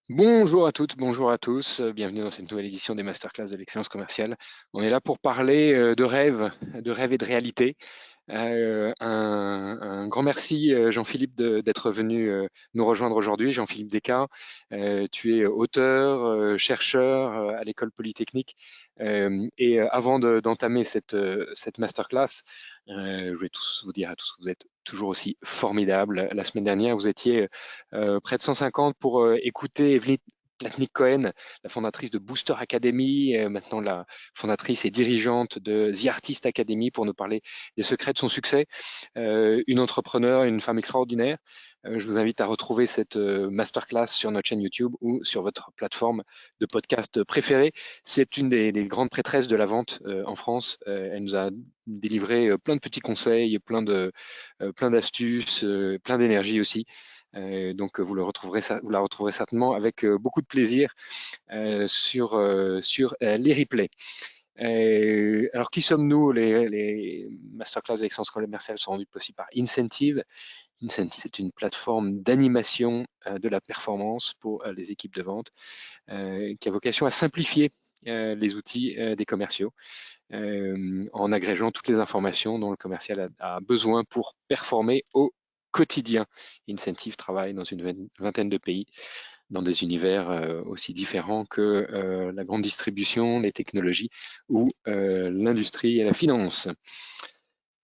Bonjour à toutes, bonjour à tous, bienvenue dans cette nouvelle édition des Masterclass de l'excellence commerciale. On est là pour parler de rêves et de réalité. Un grand merci Jean-Philippe d'être venu nous rejoindre aujourd'hui. Jean-Philippe Descas, tu es auteur, chercheur à l'École Polytechnique. Et avant d'entamer cette masterclass, je vais tous vous dire à tous que vous êtes toujours aussi formidables. La semaine dernière, vous étiez près de 150 pour écouter Evelyne Platnik-Cohen, la fondatrice de Booster Academy, maintenant la fondatrice et dirigeante de The Artist Academy, pour nous parler des secrets de son succès. Une entrepreneure, une femme extraordinaire. Je vous invite à retrouver cette masterclass sur notre chaîne YouTube ou sur votre plateforme de podcast préférée. C'est une des grandes prêtresses de la vente en France. Elle nous a délivré plein de petits conseils, plein d'astuces, plein d'énergie aussi. Donc vous la retrouverez certainement avec beaucoup de plaisir sur les replays. Alors, qui sommes-nous? Les masterclass d'excellence commerciale sont rendues possibles par Incentive. Incentive, c'est une plateforme d'animation de la performance pour les équipes de vente qui a vocation à simplifier les outils des commerciaux en agrégeant toutes les informations dont le commercial a besoin pour performer au quotidien. Incentive travaille dans une vingtaine de pays, dans des univers aussi différents que la grande distribution, les technologies ou l'industrie et la finance.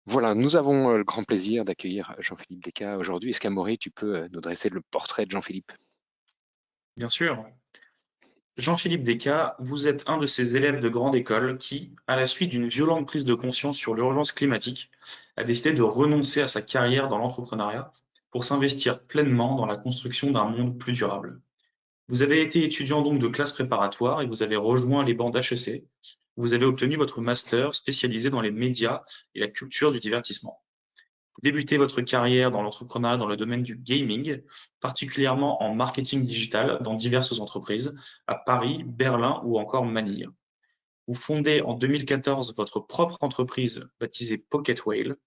Voilà, nous avons le grand plaisir d'accueillir Jean-Philippe Descas aujourd'hui. Est-ce qu'Amaury, tu peux nous dresser le portrait de Jean-Philippe? Bien sûr. Jean-Philippe Descas, vous êtes un de ces élèves de grande école qui, à la suite d'une violente prise de conscience sur l'urgence climatique, a décidé de renoncer à sa carrière dans l'entrepreneuriat pour s'investir pleinement dans la construction d'un monde plus durable. Vous avez été étudiant donc de classe préparatoire et vous avez rejoint les bancs d'HEC. Vous avez obtenu votre master spécialisé dans les médias et la culture du divertissement. Vous débutez votre carrière dans l'entrepreneuriat dans le domaine du gaming, particulièrement en marketing digital dans diverses entreprises à Paris, Berlin ou encore Manille. Vous fondez en 2014 votre propre entreprise baptisée Pocket Whale,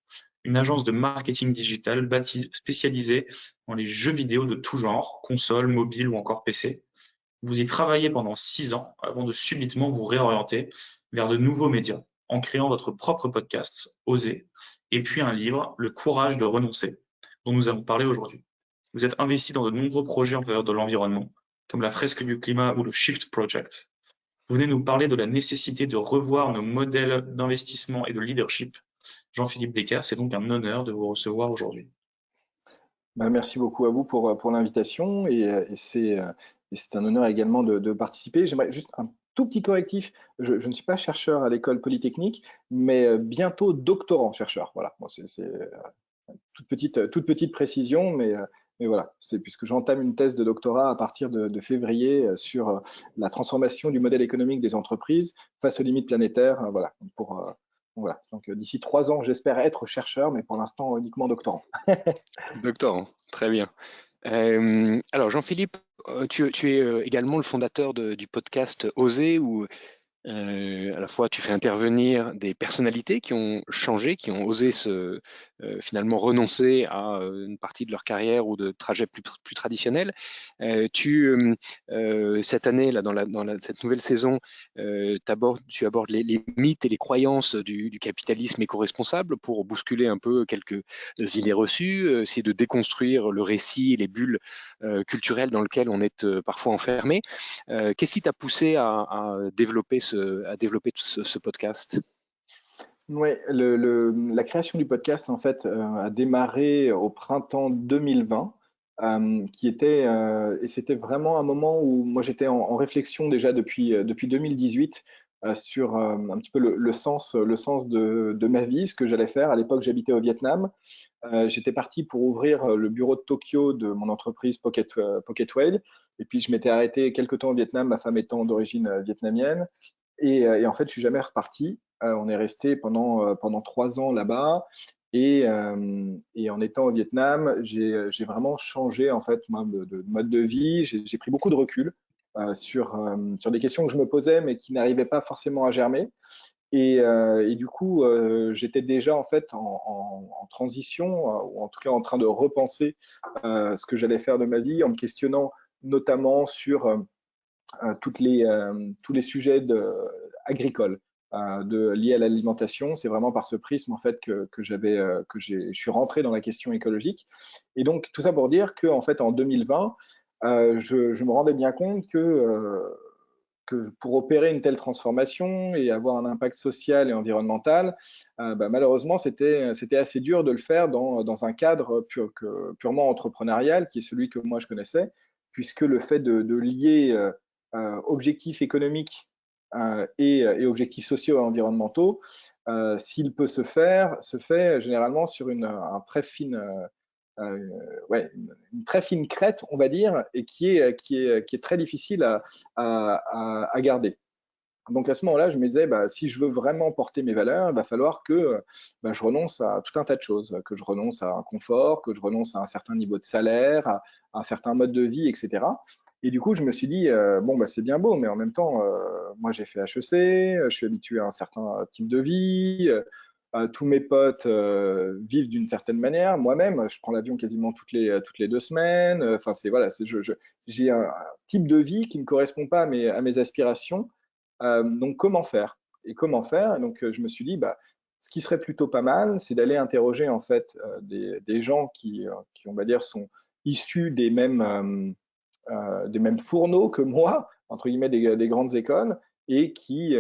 une agence de marketing digital spécialisée dans les jeux vidéo de tout genre, consoles, mobiles ou encore PC. Vous y travaillez pendant 6 ans avant de subitement vous réorienter vers de nouveaux médias en créant votre propre podcast, Oser, et puis un livre, Le courage de renoncer, dont nous allons parler aujourd'hui. Vous êtes investi dans de nombreux projets en faveur de l'environnement, comme la fresque du climat ou le Shift Project. Vous venez nous parler de la nécessité de revoir nos modèles d'investissement et de leadership. Jean-Philippe Descas, c'est donc un honneur de vous recevoir aujourd'hui. Bah, merci beaucoup à vous pour l'invitation et c'est un honneur également de participer. J'aimerais juste un tout petit correctif. Je ne suis pas chercheur à l'École Polytechnique, mais bientôt doctorant chercheur. Voilà, bon, c'est toute petite précision, mais voilà, c'est puisque j'entame une thèse de doctorat à partir de février sur la transformation du modèle économique des entreprises face aux limites planétaires. Voilà, voilà. Donc d'ici 3 ans, j'espère être chercheur, mais pour l'instant uniquement doctorant. Doctorant, très bien. Alors Jean-Philippe, tu es également le fondateur du podcast Oser, où à la fois, tu fais intervenir des personnalités qui ont changé, qui ont osé finalement renoncer à une partie de leur carrière ou de trajets plus traditionnels. Cette année, là, cette nouvelle saison, tu abordes les mythes et les croyances du capitalisme éco-responsable pour bousculer un peu quelques idées reçues, essayer de déconstruire le récit et les bulles culturelles dans lesquelles on est parfois enfermé. Qu'est-ce qui t'a poussé à développer ce podcast? Ouais, la création du podcast en fait a démarré au printemps 2020, et c'était vraiment un moment où moi j'étais en réflexion déjà depuis 2018 sur un petit peu le sens de ma vie, ce que j'allais faire. À l'époque, j'habitais au Vietnam. J'étais parti pour ouvrir le bureau de Tokyo de mon entreprise Pocket Whale, et puis je m'étais arrêté quelques temps au Vietnam, ma femme étant d'origine vietnamienne. Et en fait, je suis jamais reparti. On est resté pendant 3 ans là-bas. Et en étant au Vietnam, j'ai vraiment changé en fait moi, de mode de vie. J'ai pris beaucoup de recul sur des questions que je me posais, mais qui n'arrivaient pas forcément à germer. Et du coup, j'étais déjà en fait en transition, ou en tout cas en train de repenser ce que j'allais faire de ma vie, en me questionnant notamment sur tous les sujets agricoles liés à l'alimentation. C'est vraiment par ce prisme en fait que je suis rentré dans la question écologique. Et donc tout ça pour dire que en fait en 2020, je me rendais bien compte que pour opérer une telle transformation et avoir un impact social et environnemental, malheureusement, c'était assez dur de le faire dans un cadre purement entrepreneurial, qui est celui que moi je connaissais, puisque le fait de lier objectifs économiques et objectifs sociaux et environnementaux, s'il peut se fait généralement sur une très fine ouais, une très fine crête, on va dire, et qui est très difficile à garder. Donc à ce moment-là, je me disais, si je veux vraiment porter mes valeurs, il va falloir que je renonce à tout un tas de choses, que je renonce à un confort, que je renonce à un certain niveau de salaire, à un certain mode de vie, etc. Et du coup, je me suis dit, c'est bien beau, mais en même temps, moi j'ai fait HEC, je suis habitué à un certain type de vie, tous mes potes vivent d'une certaine manière. Moi-même, je prends l'avion quasiment toutes les 2 semaines. Enfin, j'ai un type de vie qui ne correspond pas à mes aspirations. Donc, comment faire? Et comment faire? Et donc, je me suis dit, ce qui serait plutôt pas mal, c'est d'aller interroger en fait des gens qui, on va dire, sont issus des mêmes fourneaux que moi, entre guillemets, des grandes écoles, et qui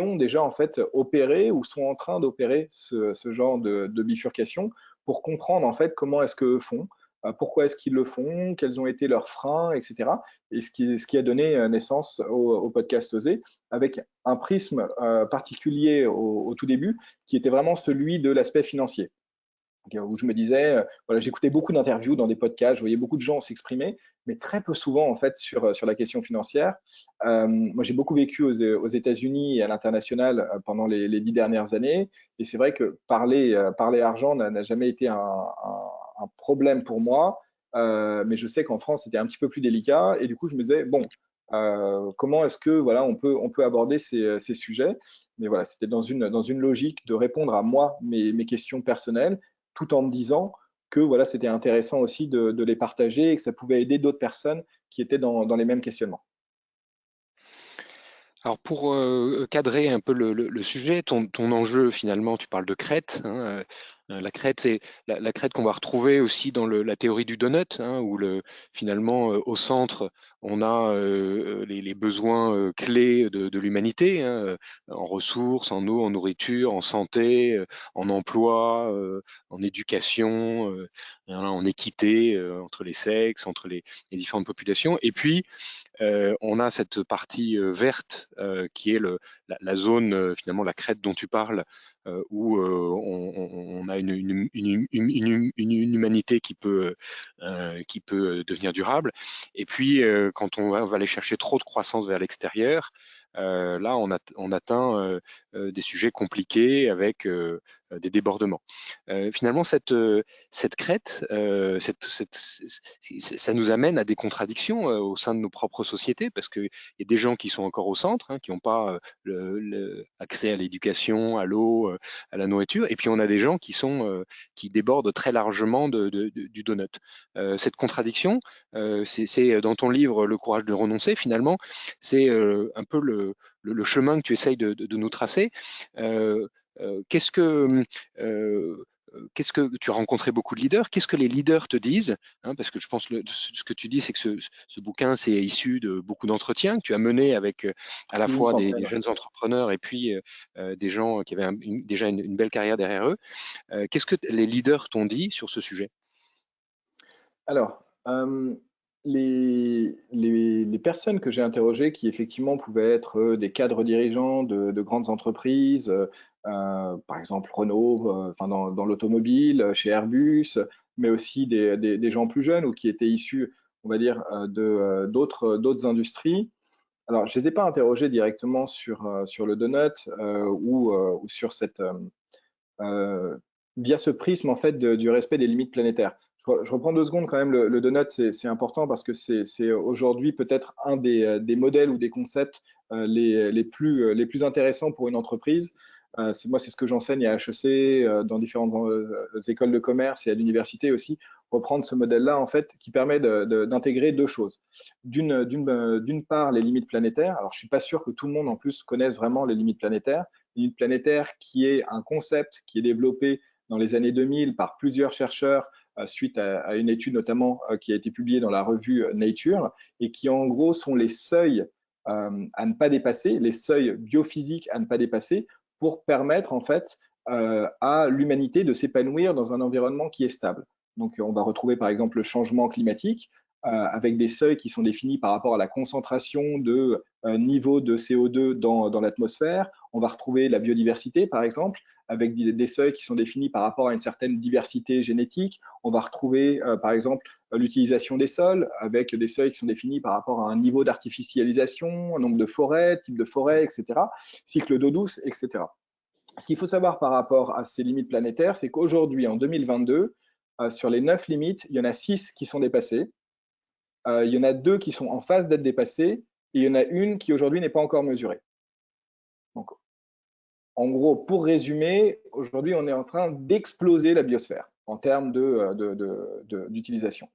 ont déjà en fait opéré ou sont en train d'opérer ce genre de bifurcation pour comprendre en fait comment est-ce qu'eux font, pourquoi est-ce qu'ils le font, quels ont été leurs freins, etc. Et ce qui a donné naissance au podcast Oser, avec un prisme particulier au tout début, qui était vraiment celui de l'aspect financier, où je me disais, voilà, j'écoutais beaucoup d'interviews dans des podcasts, je voyais beaucoup de gens s'exprimer, mais très peu souvent en fait sur la question financière. Moi, j'ai beaucoup vécu aux États-Unis et à l'international pendant les 10 dernières années, et c'est vrai que parler argent n'a jamais été un problème pour moi, mais je sais qu'en France c'était un petit peu plus délicat, et du coup je me disais bon. Comment est-ce que voilà on peut aborder ces sujets, mais voilà, c'était dans une logique de répondre à moi mes questions personnelles, tout en me disant que voilà, c'était intéressant aussi de les partager et que ça pouvait aider d'autres personnes qui étaient dans les mêmes questionnements. Alors pour cadrer un peu le sujet, ton enjeu finalement, tu parles de crête, hein, la crête, c'est la crête qu'on va retrouver aussi dans la théorie du donut, hein, où finalement au centre on a les besoins clés de l'humanité, hein, en ressources, en eau, en nourriture, en santé, en emploi, en éducation, en équité entre les sexes, entre les différentes populations. Et puis on a cette partie verte qui est la zone, finalement, la crête dont tu parles, où on a une humanité qui peut devenir durable. Et puis, quand on va aller chercher trop de croissance vers l'extérieur, là, on atteint des sujets compliqués avec des débordements. Finalement, cette crête, ça nous amène à des contradictions au sein de nos propres sociétés, parce qu'il y a des gens qui sont encore au centre, hein, qui n'ont pas accès à l'éducation, à l'eau, à la nourriture, et puis on a des gens qui débordent très largement du donut. Cette contradiction, c'est dans ton livre Le courage de renoncer, finalement, c'est un peu le chemin que tu essayes de nous tracer. Qu'est-ce que tu as rencontré beaucoup de leaders? Qu'est-ce que les leaders te disent, hein, parce que je pense que ce que tu dis, c'est que ce bouquin, c'est issu de beaucoup d'entretiens que tu as menés avec à la Plus d'une fois des centaine. jeunes entrepreneurs et puis des gens qui avaient déjà une belle carrière derrière eux. Qu'est-ce que les leaders t'ont dit sur ce sujet? Alors, les personnes que j'ai interrogées, qui effectivement pouvaient être des cadres dirigeants de grandes entreprises, par exemple Renault, enfin dans l'automobile, chez Airbus, mais aussi des gens plus jeunes ou qui étaient issus, on va dire, d'autres industries. Alors, je ne les ai pas interrogés directement sur le donut ou sur via ce prisme en fait du respect des limites planétaires. Je reprends 2 secondes quand même. Le donut, c'est important parce que c'est aujourd'hui peut-être un des modèles ou des concepts les plus intéressants pour une entreprise. Moi, c'est ce que j'enseigne à HEC, dans différentes écoles de commerce et à l'université aussi. reprendre ce modèle-là, en fait, qui permet d'intégrer deux choses. D'une part, les limites planétaires. Alors, je suis pas sûr que tout le monde, en plus, connaisse vraiment les limites planétaires. Les limites planétaires, qui est un concept qui est développé dans les années 2000 par plusieurs chercheurs suite à une étude notamment qui a été publiée dans la revue Nature et qui, en gros, sont les seuils à ne pas dépasser, les seuils biophysiques à ne pas dépasser pour permettre, en fait, à l'humanité de s'épanouir dans un environnement qui est stable. Donc, on va retrouver par exemple le changement climatique avec des seuils qui sont définis par rapport à la concentration de niveau de CO2 dans l'atmosphère. On va retrouver la biodiversité, par exemple, avec des seuils qui sont définis par rapport à une certaine diversité génétique. On va retrouver, par exemple, l'utilisation des sols, avec des seuils qui sont définis par rapport à un niveau d'artificialisation, un nombre de forêts, type de forêt, etc., cycle d'eau douce, etc. Ce qu'il faut savoir par rapport à ces limites planétaires, c'est qu'aujourd'hui, en 2022, sur les 9 limites, il y en a 6 qui sont dépassées, il y en a 2 qui sont en phase d'être dépassées, et il y en a une qui aujourd'hui n'est pas encore mesurée. Donc, en gros, pour résumer, aujourd'hui, on est en train d'exploser la biosphère en termes d'utilisation.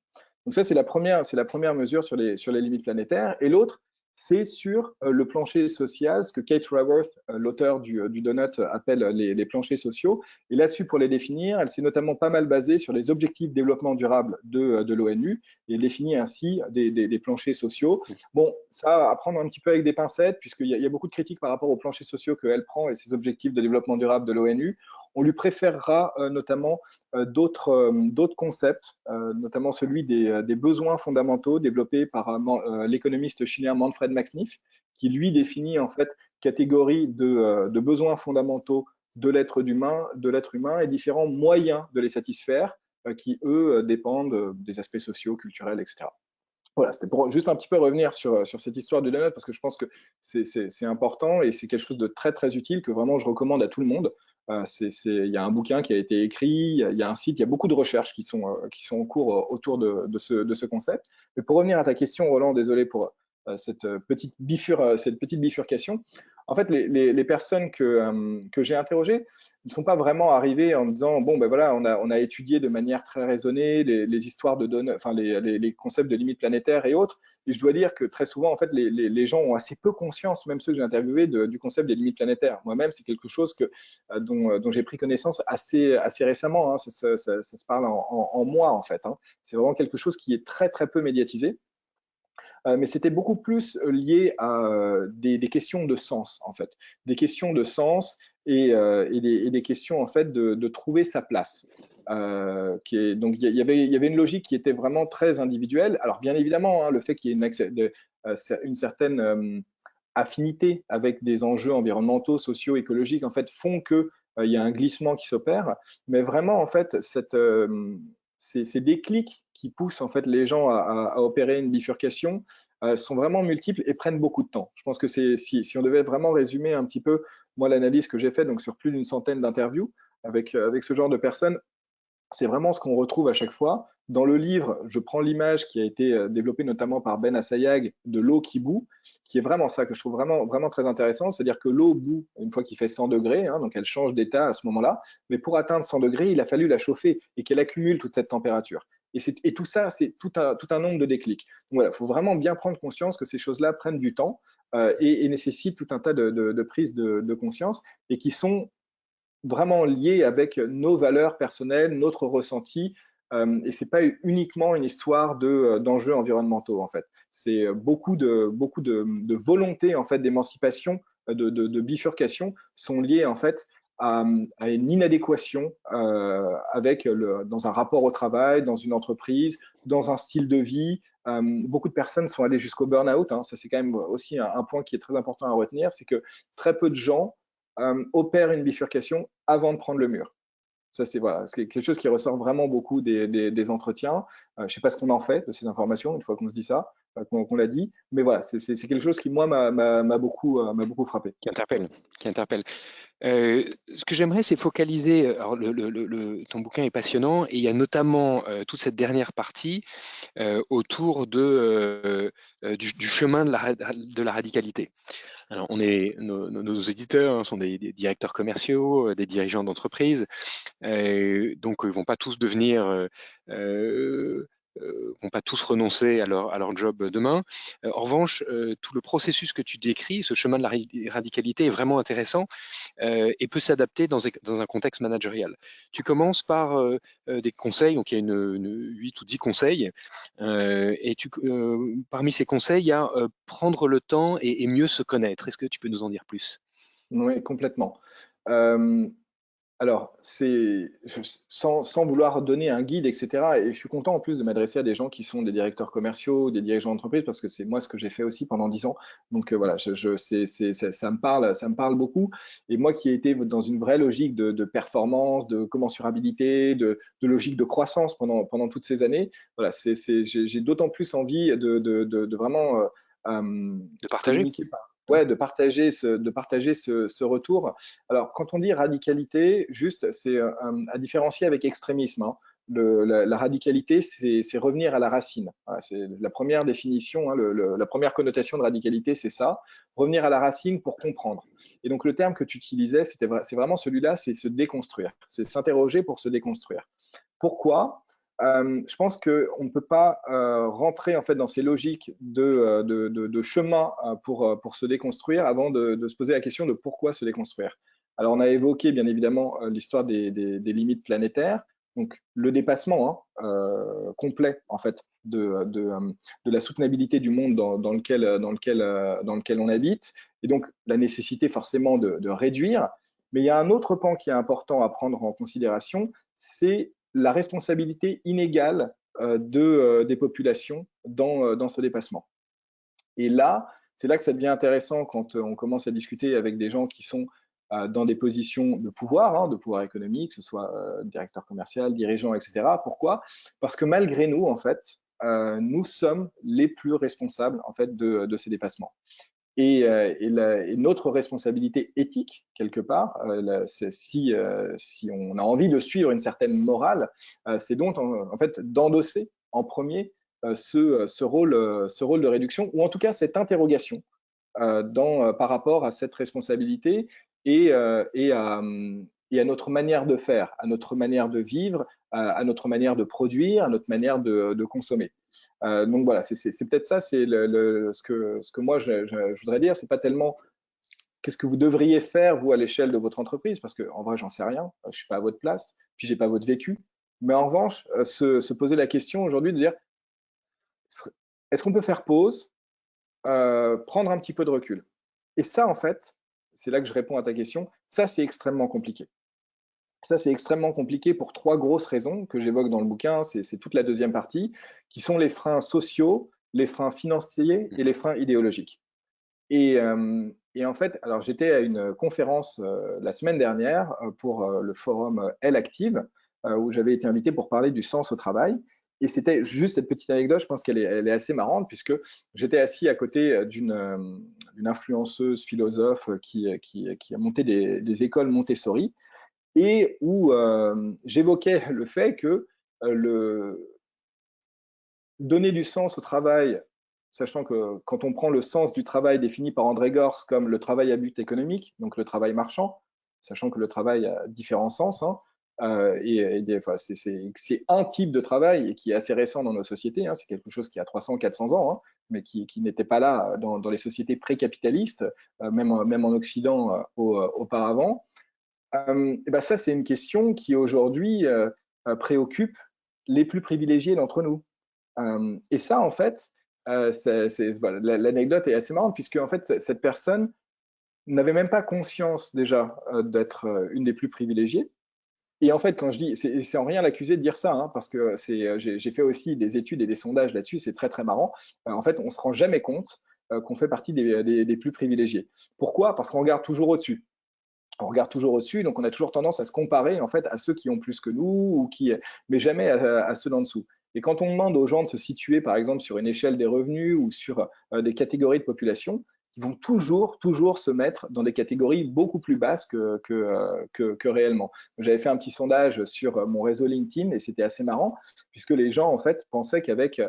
Donc ça, c'est la première mesure sur les limites planétaires. Et l'autre, c'est sur le plancher social, ce que Kate Raworth, l'auteur du Donut, appelle les planchers sociaux. Et là-dessus, pour les définir, elle s'est notamment pas mal basée sur les objectifs de développement durable de l'ONU et elle définit ainsi des planchers sociaux. Bon, ça à prendre un petit peu avec des pincettes, puisqu'il y a beaucoup de critiques par rapport aux planchers sociaux qu'elle prend et ses objectifs de développement durable de l'ONU. On lui préférera notamment d'autres concepts, notamment celui des besoins fondamentaux développés par l'économiste chilien Manfred Max Neef, qui lui définit en fait catégorie de besoins fondamentaux de l'être humain et différents moyens de les satisfaire qui, eux, dépendent des aspects sociaux, culturels, etc. Voilà, c'était pour juste un petit peu revenir sur cette histoire du donut parce que je pense que c'est important et c'est quelque chose de très très utile que vraiment je recommande à tout le monde. Il y a un bouquin qui a été écrit, il y a un site, il y a beaucoup de recherches qui sont en cours autour de ce concept. Mais pour revenir à ta question, Roland, désolé pour cette petite bifurcation. En fait, les personnes que j'ai interrogées ne sont pas vraiment arrivées en me disant bon ben voilà, on a étudié de manière très raisonnée les histoires de données, enfin les concepts de limites planétaires et autres. Et je dois dire que très souvent, en fait, les gens ont assez peu conscience, même ceux que j'ai interviewés, du concept des limites planétaires. Moi-même, c'est quelque chose dont j'ai pris connaissance assez récemment. Hein. Ça se parle en moi, en fait. Hein. C'est vraiment quelque chose qui est très très peu médiatisé. Mais c'était beaucoup plus lié à des questions de sens, en fait. Des questions de sens et des questions, en fait, de trouver sa place. Donc, il y avait une logique qui était vraiment très individuelle. Alors, bien évidemment, hein, le fait qu'il y ait une certaine affinité avec des enjeux environnementaux, sociaux, écologiques, en fait, font qu'il y a un glissement qui s'opère. Mais vraiment, en fait, ces déclics qui poussent en fait les gens à opérer une bifurcation sont vraiment multiples et prennent beaucoup de temps. Je pense que si on devait vraiment résumer un petit peu, moi, l'analyse que j'ai faite donc sur plus d'une centaine d'interviews avec ce genre de personnes, c'est vraiment ce qu'on retrouve à chaque fois. Dans le livre, je prends l'image qui a été développée notamment par Ben Assayag de l'eau qui bout, qui est vraiment ça que je trouve vraiment, vraiment très intéressant. C'est-à-dire que l'eau bout une fois qu'il fait 100 degrés, hein, donc elle change d'état à ce moment-là. Mais pour atteindre 100 degrés, il a fallu la chauffer et qu'elle accumule toute cette température. Et tout ça, c'est tout un nombre de déclics. Donc voilà, il faut vraiment bien prendre conscience que ces choses-là prennent du temps et nécessitent tout un tas de prises de conscience et qui sont vraiment lié avec nos valeurs personnelles, notre ressenti, et c'est pas uniquement une histoire d'enjeux environnementaux en fait. C'est beaucoup de volonté en fait d'émancipation, de bifurcation sont liées en fait à une inadéquation dans un rapport au travail, dans une entreprise, dans un style de vie. Beaucoup de personnes sont allées jusqu'au burn-out. Hein. Ça c'est quand même aussi un point qui est très important à retenir, c'est que très peu de gens opère une bifurcation avant de prendre le mur. Ça, c'est voilà, quelque chose qui ressort vraiment beaucoup des entretiens. Je ne sais pas ce qu'on en fait de ces informations une fois qu'on se dit ça, qu'on l'a dit, mais voilà, c'est quelque chose qui, moi, m'a beaucoup frappé. Qui interpelle. Ce que j'aimerais, c'est focaliser. Alors, ton bouquin est passionnant et il y a notamment toute cette dernière partie autour du chemin de la radicalité. Alors, nos éditeurs sont des directeurs commerciaux, des dirigeants d'entreprise, donc ils vont pas tous devenir vont pas tous renoncer à leur job demain. En revanche, tout le processus que tu décris, ce chemin de la radicalité est vraiment intéressant et peut s'adapter dans un contexte managérial. Tu commences par des conseils, donc il y a une 8 ou 10 conseils, et parmi ces conseils, il y a prendre le temps et mieux se connaître. Est-ce que tu peux nous en dire plus? Oui, complètement. Euh, Alors, sans vouloir donner un guide, etc. Et je suis content en plus de m'adresser à des gens qui sont des directeurs commerciaux, des dirigeants d'entreprise, parce que c'est moi ce que j'ai fait aussi pendant 10 ans. Donc voilà, ça me parle beaucoup. Et moi qui ai été dans une vraie logique de performance, de commensurabilité, de logique de croissance pendant toutes ces années, voilà, j'ai d'autant plus envie de vraiment De partager? communiquer ouais, de partager ce retour. Alors, quand on dit radicalité, juste, c'est à différencier avec extrémisme, hein. La radicalité, c'est revenir à la racine. Voilà, c'est la première définition, hein, la première connotation de radicalité, c'est ça, revenir à la racine pour comprendre. Et donc, le terme que tu utilisais, c'est vraiment celui-là, c'est se déconstruire, c'est s'interroger pour se déconstruire. Pourquoi? Je pense qu'on ne peut pas rentrer en fait dans ces logiques de chemin pour se déconstruire avant de se poser la question de pourquoi se déconstruire. Alors, on a évoqué bien évidemment l'histoire des limites planétaires, donc le dépassement complet en fait de la soutenabilité du monde dans lequel on habite, et donc la nécessité forcément de réduire. Mais il y a un autre pan qui est important à prendre en considération, c'est la responsabilité inégale des populations dans ce dépassement. Et là, c'est là que ça devient intéressant quand on commence à discuter avec des gens qui sont dans des positions de pouvoir, hein, de pouvoir économique, que ce soit directeur commercial, dirigeant, etc. Pourquoi? Parce que malgré nous, en fait, nous sommes les plus responsables en fait de ces dépassements. Et notre responsabilité éthique, quelque part, si on a envie de suivre une certaine morale, c'est donc en fait d'endosser en premier ce rôle de réduction, ou en tout cas cette interrogation par rapport à cette responsabilité et, et à notre manière de faire, à notre manière de vivre, à notre manière de produire, à notre manière de consommer. Donc voilà, c'est peut-être ça, c'est ce que moi je voudrais dire. C'est pas tellement qu'est-ce que vous devriez faire vous à l'échelle de votre entreprise, parce que en vrai j'en sais rien, je suis pas à votre place, puis j'ai pas votre vécu. Mais en revanche, se poser la question aujourd'hui de dire est-ce qu'on peut faire pause, prendre un petit peu de recul. Et ça en fait, c'est là que je réponds à ta question. Ça c'est extrêmement compliqué. Ça, c'est extrêmement compliqué pour trois grosses raisons que j'évoque dans le bouquin. C'est toute la deuxième partie, qui sont les freins sociaux, les freins financiers et les freins idéologiques. Et en fait, alors j'étais à une conférence la semaine dernière pour le forum Elle Active, où j'avais été invité pour parler du sens au travail. Et c'était juste cette petite anecdote, je pense qu'elle est assez marrante, puisque j'étais assis à côté d'une influenceuse philosophe qui a monté des écoles Montessori, et où j'évoquais le fait que donner du sens au travail, sachant que quand on prend le sens du travail défini par André Gors comme le travail à but économique, donc le travail marchand, sachant que le travail a différents sens, hein, c'est un type de travail et qui est assez récent dans nos sociétés, hein, c'est quelque chose qui a 300-400 ans, hein, mais qui n'était pas là dans les sociétés pré-capitalistes, même en Occident auparavant. Et ben ça, c'est une question qui aujourd'hui préoccupe les plus privilégiés d'entre nous. Et ça, en fait, voilà, l'anecdote est assez marrante, puisque en fait, cette personne n'avait même pas conscience déjà d'être une des plus privilégiées. Et en fait, quand je dis, c'est en rien l'accuser de dire ça, hein, parce que j'ai fait aussi des études et des sondages là-dessus, c'est très très marrant. En fait, on se rend jamais compte qu'on fait partie des plus privilégiés. Pourquoi? Parce qu'on regarde toujours au-dessus. On regarde toujours au-dessus, donc on a toujours tendance à se comparer en fait à ceux qui ont plus que nous, mais jamais à ceux d'en dessous. Et quand on demande aux gens de se situer, par exemple, sur une échelle des revenus ou sur des catégories de population, qui vont toujours se mettre dans des catégories beaucoup plus basses que réellement. J'avais fait un petit sondage sur mon réseau LinkedIn et c'était assez marrant puisque les gens en fait pensaient qu'avec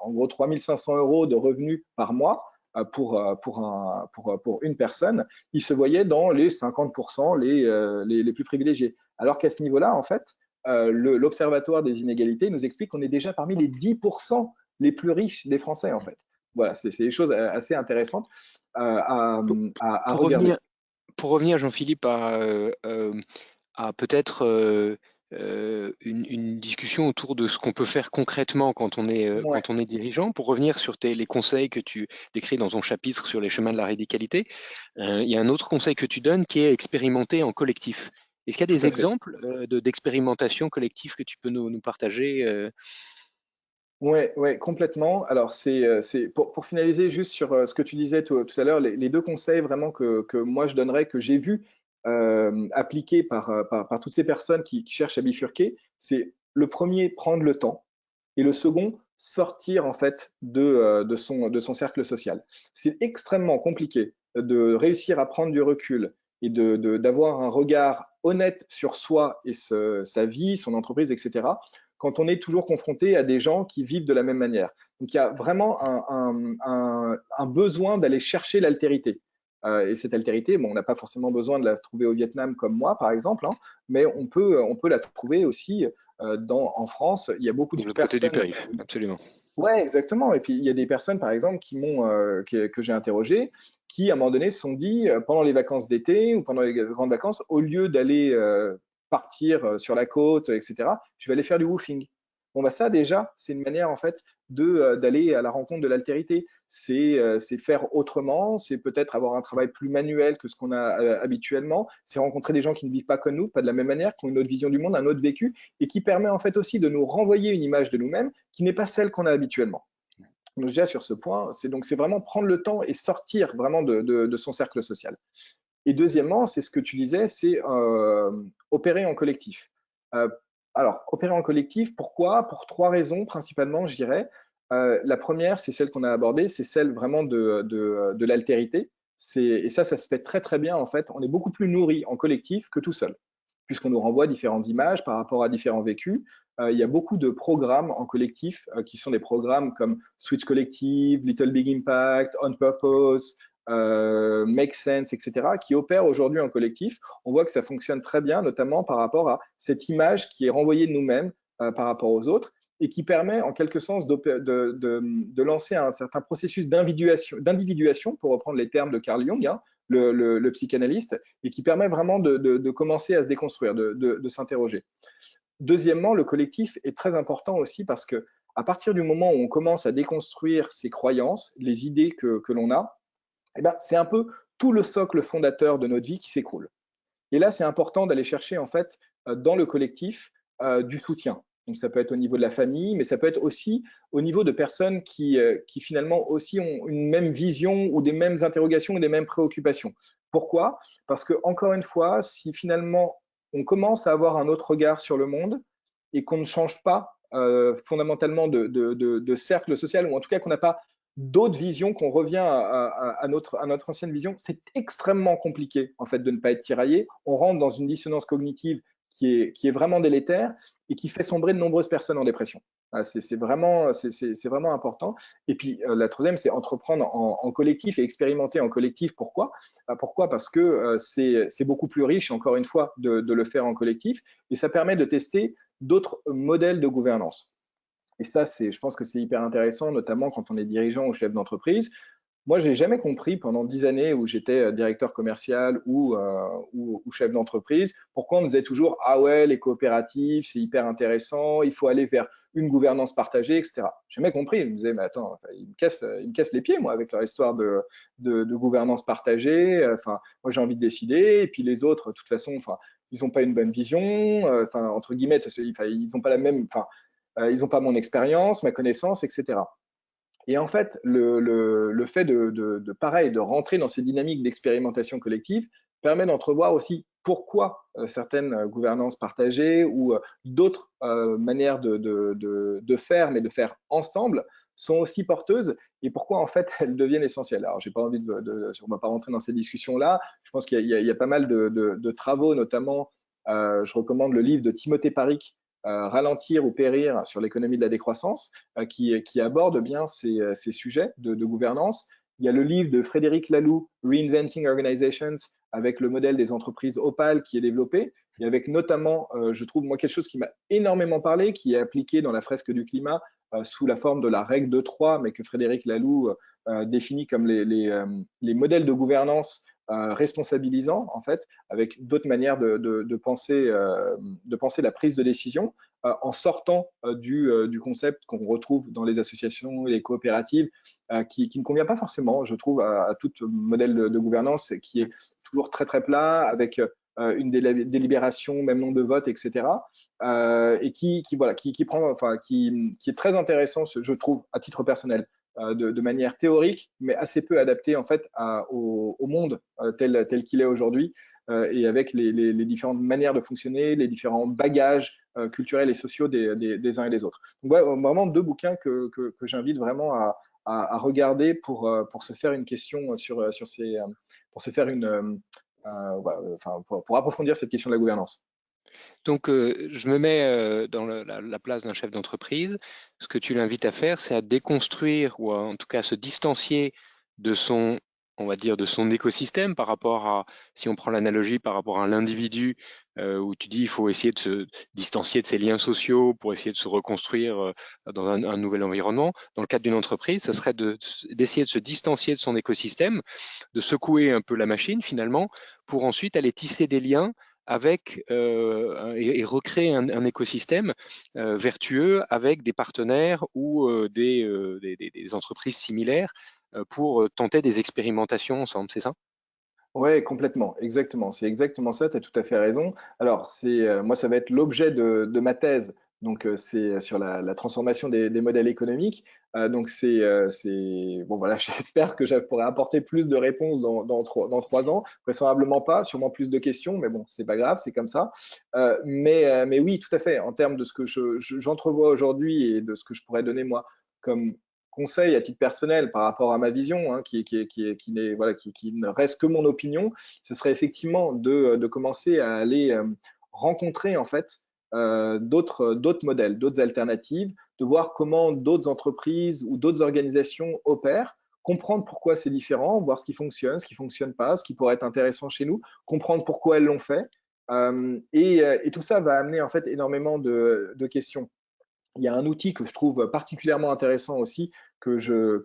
en gros 3 500 € de revenus par mois pour une personne, ils se voyaient dans les 50% les plus privilégiés. Alors qu'à ce niveau-là, en fait, l'Observatoire des inégalités nous explique qu'on est déjà parmi les 10% les plus riches des Français, en fait. Voilà, c'est des choses assez intéressantes à regarder. Pour revenir, Jean-Philippe, à peut-être une discussion autour de ce qu'on peut faire concrètement quand on est dirigeant. Pour revenir sur les conseils que tu décris dans ton chapitre sur les chemins de la radicalité, il y a un autre conseil que tu donnes qui est expérimenter en collectif. Est-ce qu'il y a des exemples d'expérimentation collective que tu peux nous partager Ouais, complètement. Alors, pour finaliser juste sur ce que tu disais tout à l'heure, les deux conseils vraiment que moi je donnerais, que j'ai vu appliqués par toutes ces personnes qui cherchent à bifurquer, c'est le premier, prendre le temps, et le second, sortir en fait de son cercle social. C'est extrêmement compliqué de réussir à prendre du recul et d'avoir un regard honnête sur soi et sa vie, son entreprise, etc., quand on est toujours confronté à des gens qui vivent de la même manière. Donc il y a vraiment un besoin d'aller chercher l'altérité. Et cette altérité, bon, on n'a pas forcément besoin de la trouver au Vietnam comme moi, par exemple, hein, mais on peut la trouver aussi en France. Il y a beaucoup de de l'autre personnes. côté du périph', absolument. Ouais, exactement. Et puis il y a des personnes, par exemple, que j'ai interrogées, qui à un moment donné se sont dit, pendant les vacances d'été ou pendant les grandes vacances, au lieu d'aller partir sur la côte, etc., je vais aller faire du woofing. Bon, bah ça déjà, c'est une manière en fait d'aller à la rencontre de l'altérité. C'est faire autrement, c'est peut-être avoir un travail plus manuel que ce qu'on a habituellement, c'est rencontrer des gens qui ne vivent pas comme nous, pas de la même manière, qui ont une autre vision du monde, un autre vécu, et qui permet en fait aussi de nous renvoyer une image de nous-mêmes qui n'est pas celle qu'on a habituellement. Donc déjà sur ce point, c'est vraiment prendre le temps et sortir vraiment de son cercle social. Et deuxièmement, c'est ce que tu disais, c'est opérer en collectif. Alors, opérer en collectif, pourquoi? Pour trois raisons principalement, je dirais. La première, c'est celle qu'on a abordée, c'est celle vraiment de l'altérité. Et ça se fait très très bien en fait. On est beaucoup plus nourri en collectif que tout seul, puisqu'on nous renvoie différentes images par rapport à différents vécus. Il y a beaucoup de programmes en collectif qui sont des programmes comme Switch Collective, Little Big Impact, On Purpose, Make Sense, etc., qui opèrent aujourd'hui en collectif. On voit que ça fonctionne très bien, notamment par rapport à cette image qui est renvoyée de nous-mêmes par rapport aux autres et qui permet en quelque sens de lancer un certain processus d'individuation, pour reprendre les termes de Carl Jung, hein, le psychanalyste, et qui permet vraiment de commencer à se déconstruire, de s'interroger. Deuxièmement, le collectif est très important aussi parce que à partir du moment où on commence à déconstruire ses croyances, les idées que l'on a, eh ben, c'est un peu tout le socle fondateur de notre vie qui s'écroule. Et là, c'est important d'aller chercher en fait dans le collectif du soutien. Donc ça peut être au niveau de la famille, mais ça peut être aussi au niveau de personnes qui finalement aussi ont une même vision ou des mêmes interrogations ou des mêmes préoccupations. Pourquoi? Parce que encore une fois, si finalement on commence à avoir un autre regard sur le monde et qu'on ne change pas fondamentalement de cercle social, ou en tout cas qu'on n'a pas d'autres visions, qu'on revient à notre ancienne vision, c'est extrêmement compliqué en fait de ne pas être tiraillé. On rentre dans une dissonance cognitive qui est vraiment délétère et qui fait sombrer de nombreuses personnes en dépression. C'est vraiment important. Et puis la troisième, c'est entreprendre en collectif et expérimenter en collectif. Pourquoi? Pourquoi? Parce que c'est beaucoup plus riche, encore une fois, de le faire en collectif, et ça permet de tester d'autres modèles de gouvernance. Et ça, je pense que c'est hyper intéressant, notamment quand on est dirigeant ou chef d'entreprise. Moi, je n'ai jamais compris pendant 10 années où j'étais directeur commercial ou chef d'entreprise, pourquoi on me disait toujours « Ah ouais, les coopératives, c'est hyper intéressant, il faut aller vers une gouvernance partagée, etc. » J'ai jamais compris. Je me disais « Mais attends, enfin, ils me cassent les pieds, moi, avec leur histoire de gouvernance partagée. Enfin, moi, j'ai envie de décider, et puis les autres, de toute façon, enfin, ils n'ont pas une bonne vision. Enfin, entre guillemets, ils n'ont pas la même… Enfin, ils n'ont pas mon expérience, ma connaissance, etc. » Et en fait, le fait de rentrer dans ces dynamiques d'expérimentation collective permet d'entrevoir aussi pourquoi certaines gouvernances partagées ou d'autres manières de faire, mais de faire ensemble, sont aussi porteuses et pourquoi en fait elles deviennent essentielles. Alors, j'ai pas envie on ne va pas rentrer dans ces discussions-là. Je pense qu'il y a pas mal de travaux, notamment, je recommande le livre de Timothée Paric, Ralentir ou périr sur l'économie de la décroissance, qui aborde bien ces sujets de gouvernance. Il y a le livre de Frédéric Laloux, Reinventing Organizations, avec le modèle des entreprises Opal qui est développé, et avec notamment, je trouve, moi, quelque chose qui m'a énormément parlé, qui est appliqué dans la fresque du climat sous la forme de la règle de 3, mais que Frédéric Laloux définit comme les modèles de gouvernance responsabilisants, en fait, avec d'autres manières de penser la prise de décision en sortant du concept qu'on retrouve dans les associations et les coopératives, qui ne convient pas forcément, je trouve, à tout modèle de gouvernance qui est toujours très très plat, avec une délibération, même nombre de votes, etc. Et qui est très intéressant, je trouve, à titre personnel, de manière théorique, mais assez peu adapté en fait au monde tel qu'il est aujourd'hui, et avec les différentes manières de fonctionner, les différents bagages culturels et sociaux des uns et des autres. Donc, ouais, vraiment deux bouquins que j'invite vraiment à regarder pour se faire une question sur ces, pour se faire pour approfondir cette question de la gouvernance. Donc, je me mets dans la place d'un chef d'entreprise. Ce que tu l'invites à faire, c'est à déconstruire ou en tout cas à se distancier de son, on va dire, de son écosystème par rapport à, si on prend l'analogie par rapport à l'individu, où tu dis il faut essayer de se distancier de ses liens sociaux pour essayer de se reconstruire dans un nouvel environnement. Dans le cadre d'une entreprise, ça serait d'essayer de se distancier de son écosystème, de secouer un peu la machine finalement, pour ensuite aller tisser des liens avec et recréer un écosystème vertueux avec des partenaires ou des entreprises similaires pour tenter des expérimentations ensemble, c'est ça? Ouais, complètement, exactement. C'est exactement ça, tu as tout à fait raison. Alors, moi, ça va être l'objet de ma thèse. Donc, c'est sur la transformation des modèles économiques. Donc, bon, voilà, j'espère que je pourrai apporter plus de réponses dans 3 ans. Vraisemblablement pas, sûrement plus de questions, mais bon, c'est pas grave, c'est comme ça. Mais oui, tout à fait. En termes de ce que j'entrevois aujourd'hui et de ce que je pourrais donner, moi, comme conseil à titre personnel par rapport à ma vision, hein, qui ne reste que mon opinion, ce serait effectivement de commencer à aller rencontrer en fait d'autres modèles, d'autres alternatives, de voir comment d'autres entreprises ou d'autres organisations opèrent, comprendre pourquoi c'est différent, voir ce qui fonctionne pas, ce qui pourrait être intéressant chez nous, comprendre pourquoi elles l'ont fait. Et tout ça va amener en fait énormément de questions. Il y a un outil que je trouve particulièrement intéressant aussi, que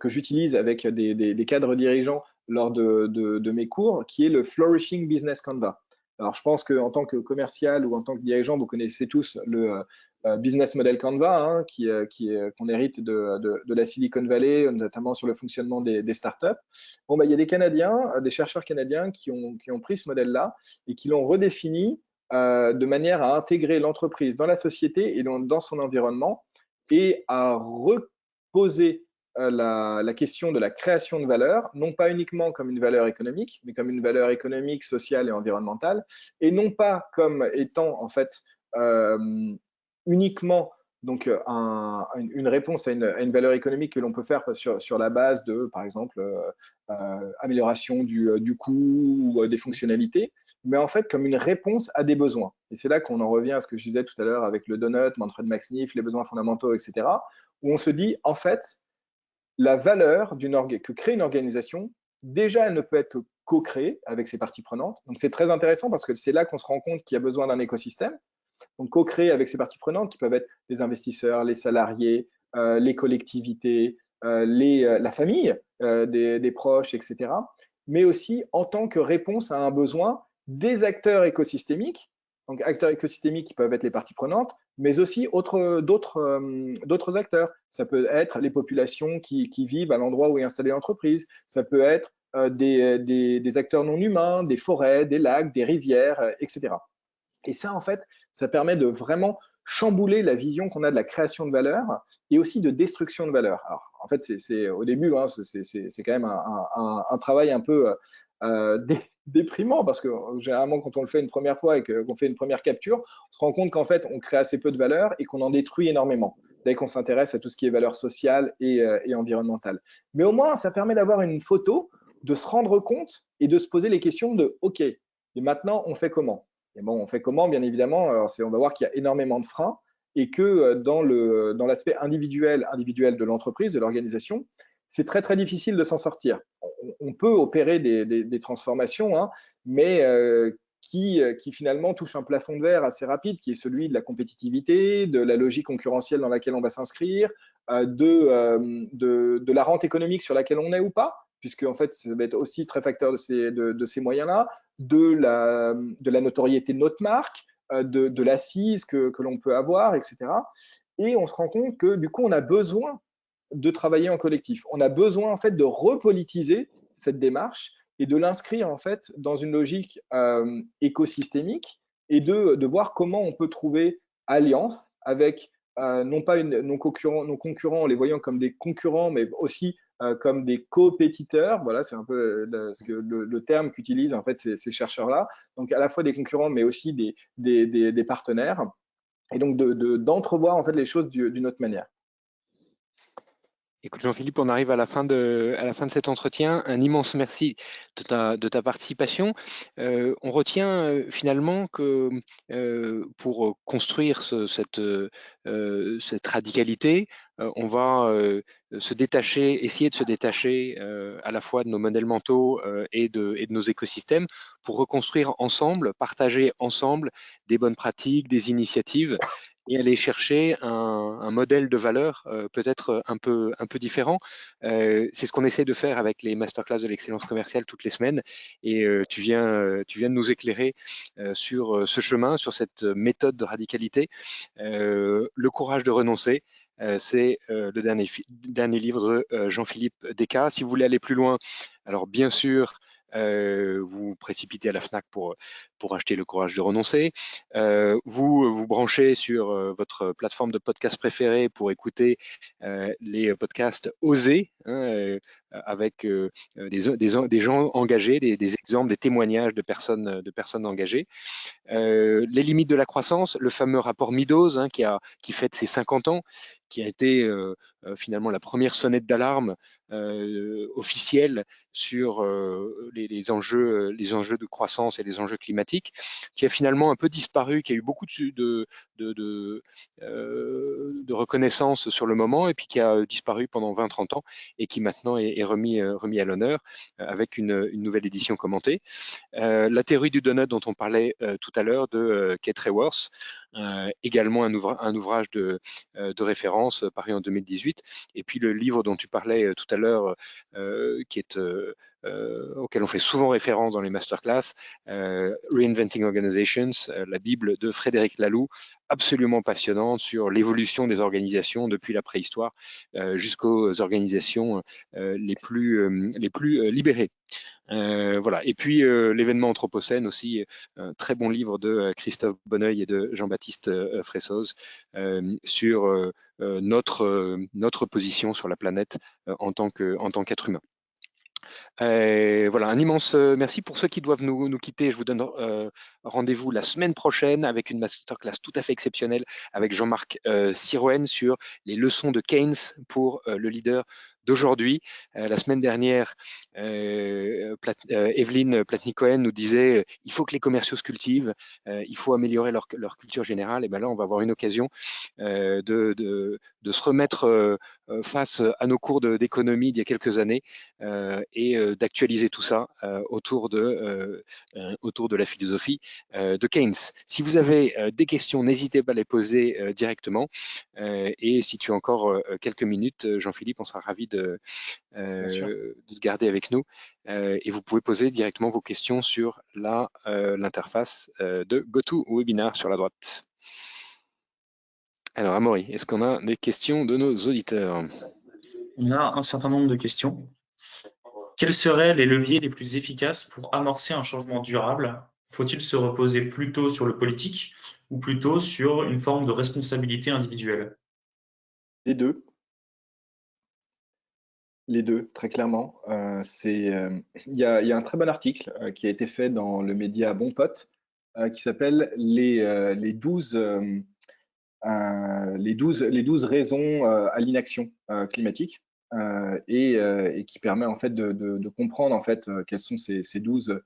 j'utilise avec des cadres dirigeants lors de mes cours, qui est le Flourishing Business Canva. Alors, je pense qu'en tant que commercial ou en tant que dirigeant, vous connaissez tous le Business Model Canva, hein, qu'on hérite de la Silicon Valley, notamment sur le fonctionnement des startups. Bon, il y a des Canadiens, des chercheurs canadiens qui ont pris ce modèle-là et qui l'ont redéfini de manière à intégrer l'entreprise dans la société et dans son environnement, et à reposer la question de la création de valeur, non pas uniquement comme une valeur économique, mais comme une valeur économique, sociale et environnementale, et non pas comme étant en fait uniquement donc une réponse à une valeur économique que l'on peut faire sur la base de, par exemple, amélioration du coût ou des fonctionnalités, mais en fait comme une réponse à des besoins. Et c'est là qu'on en revient à ce que je disais tout à l'heure avec le donut, Manfred Max Neef, les besoins fondamentaux, etc., où on se dit, en fait, la valeur que crée une organisation, déjà, elle ne peut être que co-créée avec ses parties prenantes. Donc, c'est très intéressant parce que c'est là qu'on se rend compte qu'il y a besoin d'un écosystème. Donc, co-créer avec ses parties prenantes qui peuvent être les investisseurs, les salariés, les collectivités, la famille des proches, etc. Mais aussi en tant que réponse à un besoin des acteurs écosystémiques, donc acteurs écosystémiques qui peuvent être les parties prenantes, mais aussi d'autres acteurs. Ça peut être les populations qui vivent à l'endroit où est installée l'entreprise. Ça peut être des acteurs non humains, des forêts, des lacs, des rivières, etc. Et ça, en fait, ça permet de vraiment chambouler la vision qu'on a de la création de valeur et aussi de destruction de valeur. Alors, en fait, au début, hein, c'est quand même un travail un peu déprimant parce que généralement, quand on le fait une première fois et qu'on fait une première capture, on se rend compte qu'en fait, on crée assez peu de valeur et qu'on en détruit énormément. dès qu'on s'intéresse à tout ce qui est valeurs sociales et environnementales. Mais au moins, ça permet d'avoir une photo, de se rendre compte et de se poser les questions de OK, et maintenant, on fait comment? Et bon, on fait comment, bien évidemment, alors on va voir qu'il y a énormément de freins et que dans l'aspect individuel de l'entreprise, de l'organisation, c'est très, très difficile de s'en sortir. On peut opérer des transformations, hein, mais qui finalement touche un plafond de verre assez rapide, qui est celui de la compétitivité, de la logique concurrentielle dans laquelle on va s'inscrire, de la rente économique sur laquelle on est ou pas, puisque en fait, ça va être aussi très facteur de ces moyens-là, de la notoriété de notre marque, de l'assise que l'on peut avoir, etc. Et on se rend compte que du coup, on a besoin de travailler en collectif. On a besoin en fait de repolitiser cette démarche et de l'inscrire en fait dans une logique écosystémique et de voir comment on peut trouver alliance avec non pas nos concurrents en les voyant comme des concurrents, mais aussi comme des compétiteurs. Voilà, c'est un peu le terme qu'utilisent en fait ces chercheurs-là. Donc à la fois des concurrents, mais aussi des partenaires. Et donc d'entrevoir en fait les choses d'une autre manière. Écoute Jean-Philippe, on arrive à la fin de cet entretien. Un immense merci de ta participation. On retient finalement que pour construire cette radicalité, on va essayer de se détacher à la fois de nos modèles mentaux et de nos écosystèmes pour reconstruire ensemble, partager ensemble des bonnes pratiques, des initiatives et aller chercher un modèle de valeur peut-être un peu différent. C'est ce qu'on essaie de faire avec les masterclass de l'excellence commerciale toutes les semaines. Et tu viens de nous éclairer sur ce chemin, sur cette méthode de radicalité. Le courage de renoncer, c'est le dernier livre de Jean-Philippe Descas. Si vous voulez aller plus loin, alors bien sûr, vous vous précipitez à la FNAC pour acheter Le courage de renoncer. Vous vous branchez sur votre plateforme de podcast préférée pour écouter les podcasts Oser, hein, avec des gens engagés, des exemples, des témoignages de personnes engagées. Les limites de la croissance, le fameux rapport Meadows hein, qui fête ses 50 ans, qui a été finalement la première sonnette d'alarme officielle sur les enjeux de croissance et les enjeux climatiques, qui a finalement un peu disparu, qui a eu beaucoup de reconnaissance sur le moment et puis qui a disparu pendant 20-30 ans et qui maintenant est remis à l'honneur avec une nouvelle édition commentée. La théorie du donut dont on parlait tout à l'heure de Kate Raworth, également un ouvrage de référence paru en 2018. Et puis le livre dont tu parlais tout à l'heure, auquel on fait souvent référence dans les masterclass, Reinventing Organizations, la Bible de Frédéric Laloux, absolument passionnante sur l'évolution des organisations depuis la préhistoire jusqu'aux organisations les plus libérées. Voilà. Et puis l'événement Anthropocène aussi, un très bon livre de Christophe Bonneuil et de Jean-Baptiste Fressoz sur notre position sur la planète en tant qu'être humain. Voilà, un immense merci pour ceux qui doivent nous quitter. Je vous donne rendez-vous la semaine prochaine avec une masterclass tout à fait exceptionnelle avec Jean-Marc Siroën sur les leçons de Keynes pour le leader d'aujourd'hui. La semaine dernière, Evelyne Platnik-Cohen nous disait il faut que les commerciaux se cultivent, il faut améliorer leur culture générale. Et bien là, on va avoir une occasion de se remettre face à nos cours d'économie d'il y a quelques années et d'actualiser tout ça autour de la philosophie de Keynes. Si vous avez des questions, n'hésitez pas à les poser directement. Et si tu as encore quelques minutes, Jean-Philippe, on sera ravi de te garder avec nous. Et vous pouvez poser directement vos questions sur l'interface de GoToWebinar sur la droite. Alors, Amaury, est-ce qu'on a des questions de nos auditeurs? On a un certain nombre de questions. Quels seraient les leviers les plus efficaces pour amorcer un changement durable? Faut-il se reposer plutôt sur le politique ou plutôt sur une forme de responsabilité individuelle? Les deux. Les deux, très clairement. Il y a un très bon article qui a été fait dans le média Bon Pote qui s'appelle les 12 les 12 raisons à l'inaction climatique et qui permet en fait de comprendre en fait quelles sont ces 12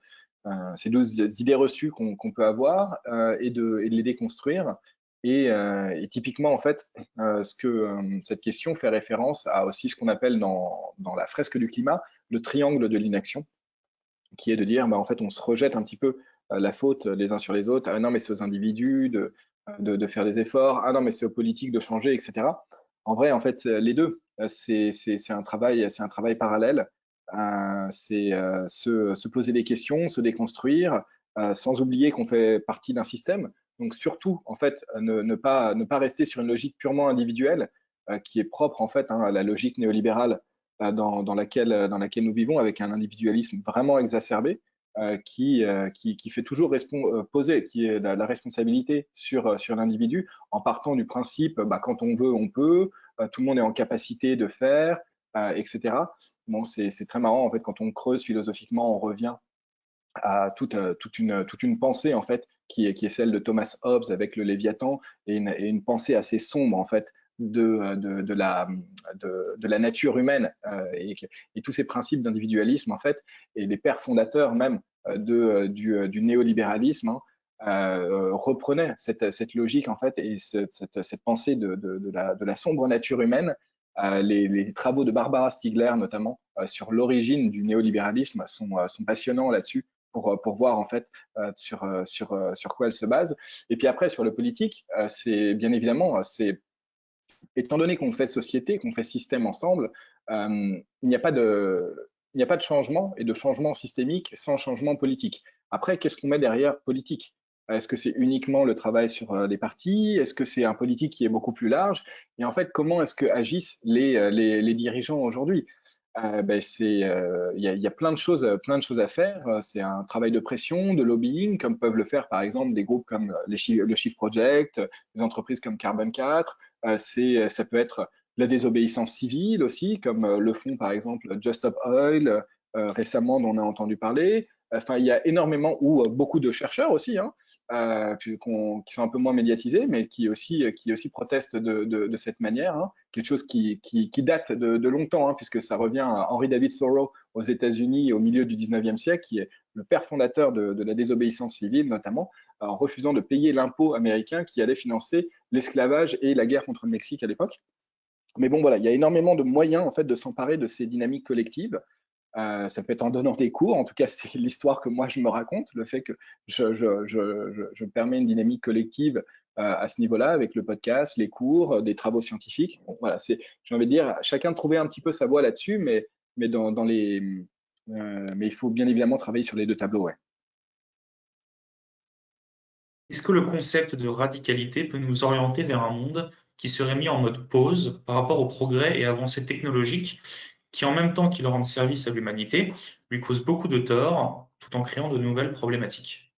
idées reçues qu'on peut avoir et de les déconstruire. Et typiquement, en fait, cette question fait référence à aussi ce qu'on appelle dans la fresque du climat le triangle de l'inaction, qui est de dire, bah, en fait, on se rejette un petit peu la faute les uns sur les autres. Ah non, mais c'est aux individus de faire des efforts. Ah non, mais c'est aux politiques de changer, etc. En vrai, en fait, les deux, c'est un travail parallèle. C'est se poser des questions, se déconstruire, sans oublier qu'on fait partie d'un système. Donc surtout, en fait, ne pas rester sur une logique purement individuelle qui est propre en fait à la logique néolibérale dans laquelle nous vivons, avec un individualisme vraiment exacerbé qui fait toujours poser qui est la responsabilité sur l'individu en partant du principe bah, quand on veut, on peut, tout le monde est en capacité de faire, etc. Bon, c'est très marrant en fait quand on creuse philosophiquement, on revient à toute une pensée en fait qui est celle de Thomas Hobbes avec le Léviathan et une pensée assez sombre en fait de la nature humaine et tous ces principes d'individualisme en fait et les pères fondateurs même du néolibéralisme reprenaient cette logique en fait et cette pensée de la sombre nature humaine. Les travaux de Barbara Stiegler notamment sur l'origine du néolibéralisme sont passionnants là-dessus pour voir en fait sur quoi elle se base. Et puis après, sur le politique, c'est bien évidemment, étant donné qu'on fait société, qu'on fait système ensemble, il n'y a pas de changement et de changement systémique sans changement politique. Après, qu'est-ce qu'on met derrière politique? Est-ce que c'est uniquement le travail sur des partis? Est-ce que c'est un politique qui est beaucoup plus large? Et en fait, comment est-ce que agissent les dirigeants aujourd'hui? Il y a plein de choses à faire. C'est un travail de pression, de lobbying, comme peuvent le faire par exemple des groupes comme le Shift Project, des entreprises comme Carbon 4. Ça peut être la désobéissance civile aussi, comme le font par exemple Just Stop Oil récemment dont on a entendu parler. Enfin, il y a énormément, ou beaucoup de chercheurs aussi, hein, qui sont un peu moins médiatisés, mais qui aussi protestent de cette manière, hein. Quelque chose qui date de longtemps, hein, puisque ça revient à Henry David Thoreau aux États-Unis au milieu du 19e siècle, qui est le père fondateur de la désobéissance civile, notamment, en refusant de payer l'impôt américain qui allait financer l'esclavage et la guerre contre le Mexique à l'époque. Mais bon, voilà, il y a énormément de moyens en fait de s'emparer de ces dynamiques collectives. Ça peut être en donnant des cours, en tout cas c'est l'histoire que moi je me raconte, le fait que je permets une dynamique collective à ce niveau-là avec le podcast, les cours, des travaux scientifiques. Bon, voilà, j'ai envie de dire, chacun de trouver un petit peu sa voie là-dessus, mais il faut bien évidemment travailler sur les deux tableaux, ouais. Est-ce que le concept de radicalité peut nous orienter vers un monde qui serait mis en mode pause par rapport aux progrès et avancées technologiques qui, en même temps qu'ils rendent service à l'humanité, lui causent beaucoup de tort tout en créant de nouvelles problématiques?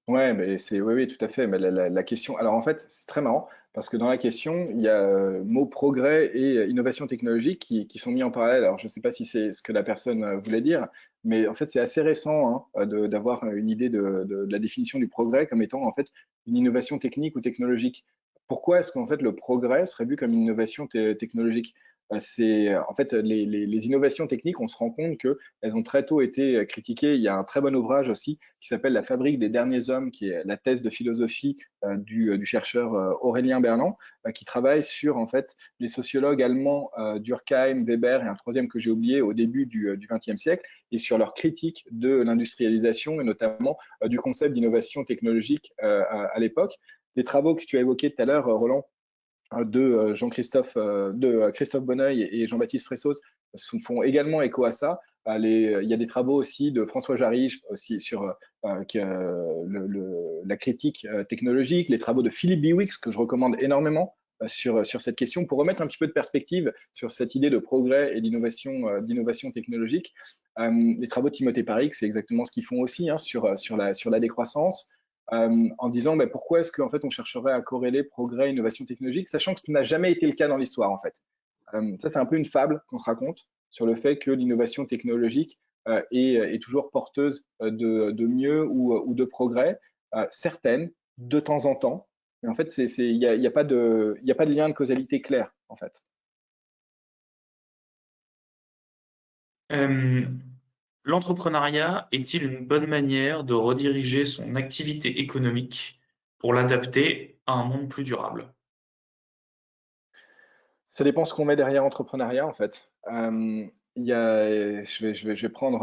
Ouais, mais oui, oui, tout à fait. Mais la question, alors en fait, c'est très marrant parce que dans la question, il y a mot progrès et innovation technologique qui sont mis en parallèle. Alors, je ne sais pas si c'est ce que la personne voulait dire, mais en fait, c'est assez récent hein, d'avoir une idée de la définition du progrès comme étant en fait une innovation technique ou technologique. Pourquoi est-ce qu'en fait le progrès serait vu comme une innovation technologique? C'est en fait les innovations techniques, on se rend compte qu'elles ont très tôt été critiquées. Il y a un très bon ouvrage aussi qui s'appelle La fabrique des derniers hommes, qui est la thèse de philosophie du chercheur Aurélien Berland, qui travaille sur en fait les sociologues allemands Durkheim, Weber et un troisième que j'ai oublié au début du XXe siècle, et sur leur critique de l'industrialisation et notamment du concept d'innovation technologique à l'époque. Les travaux que tu as évoqués tout à l'heure, Roland, de Christophe Bonneuil et Jean-Baptiste Fressos font également écho à ça. Il y a des travaux aussi de François Jarry aussi sur la critique technologique, les travaux de Philippe Biwix que je recommande énormément sur cette question pour remettre un petit peu de perspective sur cette idée de progrès et d'innovation technologique. Les travaux de Timothée Parix, c'est exactement ce qu'ils font aussi hein, sur la décroissance. En disant bah, pourquoi est-ce qu'en fait on chercherait à corréler progrès et innovation technologique, sachant que ce n'a jamais été le cas dans l'histoire en fait. Ça c'est un peu une fable qu'on se raconte sur le fait que l'innovation technologique est toujours porteuse de mieux ou de progrès, certaines de temps en temps, Mais en fait, il y a pas de lien de causalité clair, en fait. Euh, L'entrepreneuriat est-il une bonne manière de rediriger son activité économique pour l'adapter à un monde plus durable? Ça dépend ce qu'on met derrière entrepreneuriat, en fait. Je vais prendre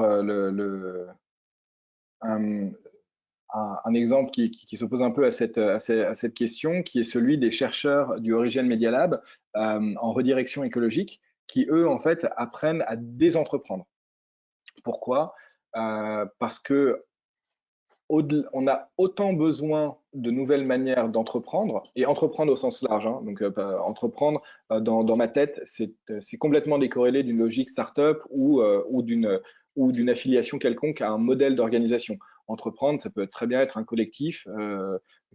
un, un exemple qui s'oppose un peu à cette question, qui est celui des chercheurs du Origin Media Lab en redirection écologique, qui, eux, en fait, apprennent à désentreprendre. Pourquoi? Parce que on a autant besoin de nouvelles manières d'entreprendre, et entreprendre au sens large, hein, donc entreprendre dans ma tête, c'est complètement décorrélé d'une logique start-up ou d'une affiliation quelconque à un modèle d'organisation. Entreprendre, ça peut très bien être un collectif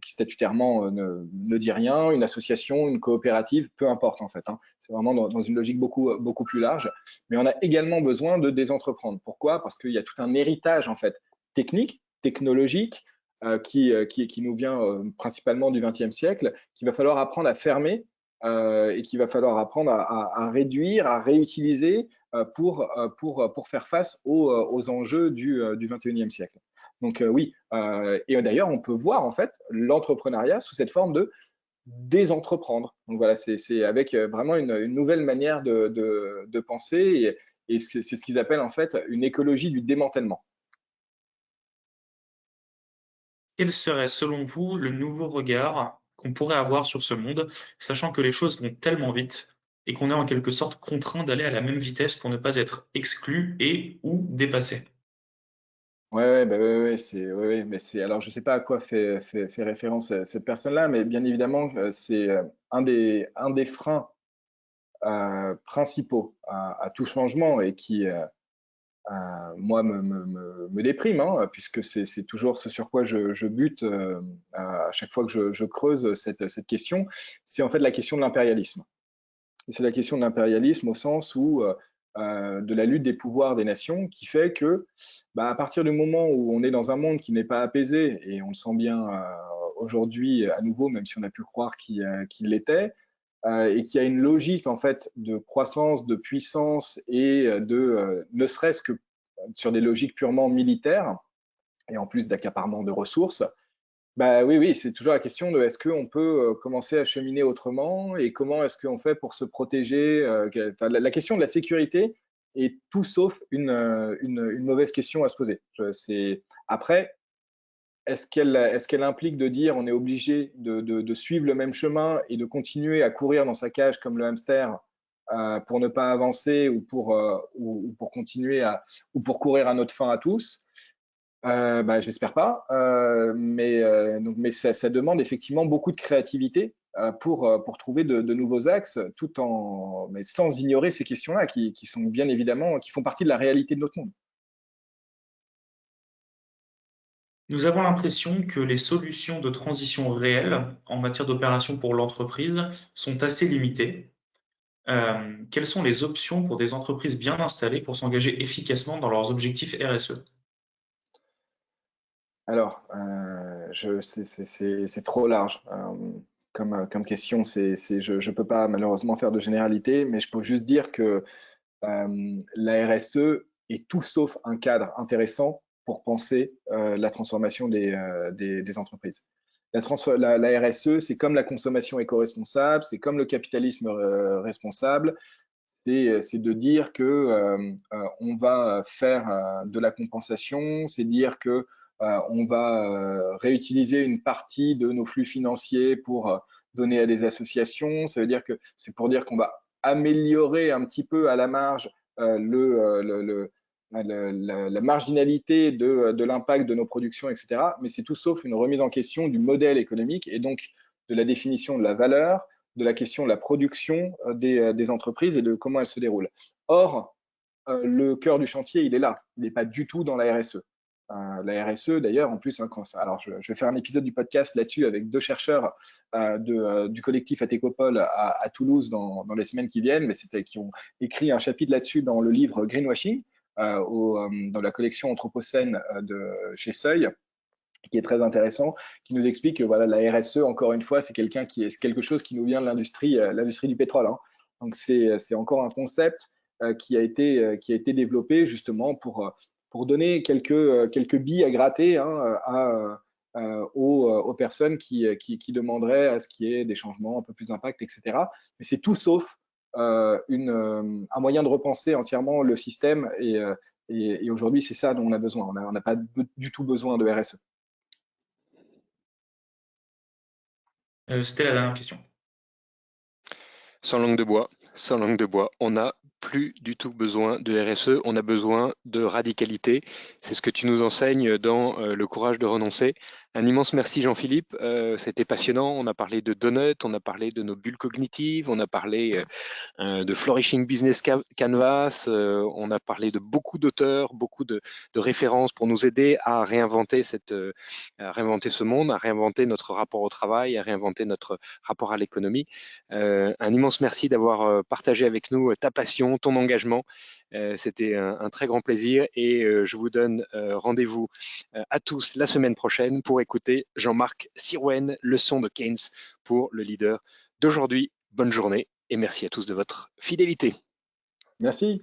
qui statutairement ne dit rien, une association, une coopérative, peu importe en fait. Hein. C'est vraiment dans une logique beaucoup plus large. Mais on a également besoin de désentreprendre. Pourquoi? Parce qu'il y a tout un héritage en fait technique, technologique, qui nous vient principalement du XXe siècle, qu'il va falloir apprendre à fermer et qu'il va falloir apprendre à réduire, à réutiliser pour faire face aux enjeux du XXIe siècle. Donc oui, et d'ailleurs on peut voir en fait l'entrepreneuriat sous cette forme de désentreprendre. Donc voilà, c'est avec vraiment une nouvelle manière de penser et c'est ce qu'ils appellent en fait une écologie du démantèlement. Quel serait, selon vous, le nouveau regard qu'on pourrait avoir sur ce monde, sachant que les choses vont tellement vite et qu'on est en quelque sorte contraint d'aller à la même vitesse pour ne pas être exclu et ou dépassé? Ouais, bah, ouais, mais alors je sais pas à quoi fait référence cette personne-là, mais bien évidemment, c'est un des freins principaux à tout changement et qui, moi, me déprime, hein, puisque c'est toujours ce sur quoi je bute à chaque fois que je creuse cette question, c'est en fait la question de l'impérialisme. Et c'est la question de l'impérialisme au sens où de la lutte des pouvoirs des nations qui fait que, bah, à partir du moment où on est dans un monde qui n'est pas apaisé, et on le sent bien aujourd'hui à nouveau, même si on a pu croire qu'il l'était, et qui a une logique en fait de croissance, de puissance et ne serait-ce que sur des logiques purement militaires et en plus d'accaparement de ressources, bah oui, oui, c'est toujours la question de est-ce qu'on peut commencer à cheminer autrement et comment est-ce qu'on fait pour se protéger enfin, la question de la sécurité est tout sauf une mauvaise question à se poser. Après, est-ce qu'elle implique de dire on est obligé de suivre le même chemin et de continuer à courir dans sa cage comme le hamster pour ne pas avancer ou pour continuer ou pour courir à notre fin à tous? Bah, j'espère pas, mais ça demande effectivement beaucoup de créativité pour trouver de nouveaux axes, mais sans ignorer ces questions-là qui sont bien évidemment, qui font partie de la réalité de notre monde. Nous avons l'impression que les solutions de transition réelles en matière d'opération pour l'entreprise sont assez limitées. Quelles sont les options pour des entreprises bien installées pour s'engager efficacement dans leurs objectifs RSE? Alors, c'est trop large comme question. Je peux pas malheureusement faire de généralité, mais je peux juste dire que la RSE est tout sauf un cadre intéressant pour penser la transformation des entreprises. La RSE, c'est comme la consommation éco-responsable, c'est comme le capitalisme responsable, c'est de dire que on va faire de la compensation, c'est dire que on va réutiliser une partie de nos flux financiers pour donner à des associations. Ça veut dire que c'est pour dire qu'on va améliorer un petit peu à la marge la marginalité de l'impact de nos productions, etc. Mais c'est tout sauf une remise en question du modèle économique et donc de la définition de la valeur, de la question de la production des entreprises et de comment elles se déroulent. Or, le cœur du chantier, il est là. Il n'est pas du tout dans la RSE. La RSE, d'ailleurs, en plus, hein, alors je vais faire un épisode du podcast là-dessus avec deux chercheurs du collectif Atécopole à Toulouse dans les semaines qui viennent, mais qui ont écrit un chapitre là-dessus dans le livre Greenwashing, dans la collection Anthropocène de chez Seuil. qui est très intéressant, qui nous explique que voilà, la RSE, encore une fois, c'est quelque chose qui nous vient de l'industrie du pétrole, hein. Donc c'est encore un concept qui a été développé justement pour donner quelques billes à gratter, hein, aux personnes qui demanderaient à ce qu'il y ait des changements, un peu plus d'impact, etc. Mais c'est tout sauf un moyen de repenser entièrement le système et aujourd'hui, c'est ça dont on a besoin. On n'a pas du tout besoin de RSE. C'était la dernière question. Sans langue de bois, on n'a plus du tout besoin de RSE, on a besoin de radicalité. C'est ce que tu nous enseignes dans Le courage de renoncer. Un immense merci Jean-Philippe, c'était passionnant. On a parlé de donuts, on a parlé de nos bulles cognitives, on a parlé de Flourishing Business Canvas, on a parlé de beaucoup d'auteurs, beaucoup de références pour nous aider à réinventer ce monde, à réinventer notre rapport au travail, à réinventer notre rapport à l'économie. Un immense merci d'avoir partagé avec nous ta passion, ton engagement. C'était un très grand plaisir et je vous donne rendez-vous à tous la semaine prochaine pour écouter Jean-Marc Sirouen, leçon de Keynes pour le leader d'aujourd'hui. Bonne journée et merci à tous de votre fidélité. Merci.